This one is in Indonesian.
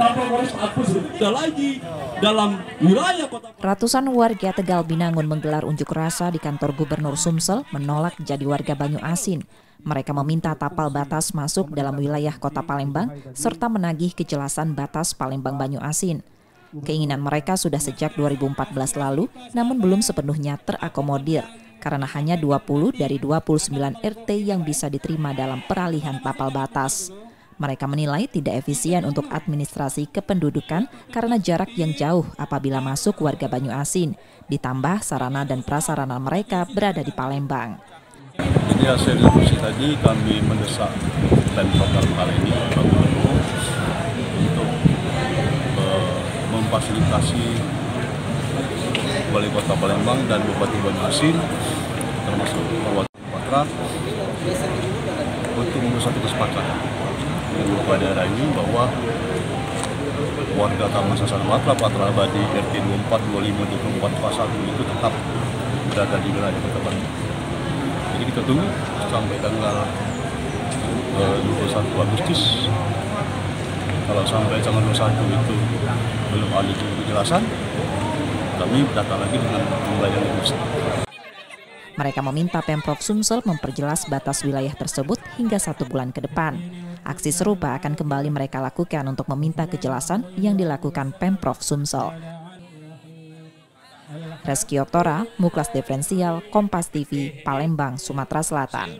Kapolres aku sudah lagi dalam wilayah kota. Ratusan warga Tegal Binangun menggelar unjuk rasa di kantor Gubernur Sumsel menolak jadi warga Banyu Asin. Mereka meminta tapal batas masuk dalam wilayah kota Palembang serta menagih kejelasan batas Palembang Banyu Asin. Keinginan mereka sudah sejak 2014 lalu, namun belum sepenuhnya terakomodir karena hanya 20 dari 29 RT yang bisa diterima dalam peralihan tapal batas. Mereka menilai tidak efisien untuk administrasi kependudukan karena jarak yang jauh apabila masuk warga Banyu Asin, ditambah sarana dan prasarana mereka berada di Palembang. Jadi hasil diskusi tadi kami mendesak Pemprov dalam hal ini Pak Gubernur untuk memfasilitasi Wali Kota Palembang dan Bupati Banyu Asin termasuk Perwakilan Patra untuk membuat satu kesepakatan dengan beberapa daerah ini bahwa warga Taman Sasana Patra, Patra Abadi, RT 24, 25, 24, Pasal itu tetap berada di wilayah Kota Palembang. Jadi kita tunggu sampai tanggal 21 Agustus. Kalau sampai tanggal 21 itu belum ada kejelasan, kami datang lagi dengan jumlah yang lebih besar. Mereka meminta Pemprov Sumsel memperjelas batas wilayah tersebut hingga 1 bulan ke depan. Aksi serupa akan kembali mereka lakukan untuk meminta kejelasan yang dilakukan Pemprov Sumsel. Reski Oktora, Muklas Diferensial, Kompas TV, Palembang, Sumatera Selatan.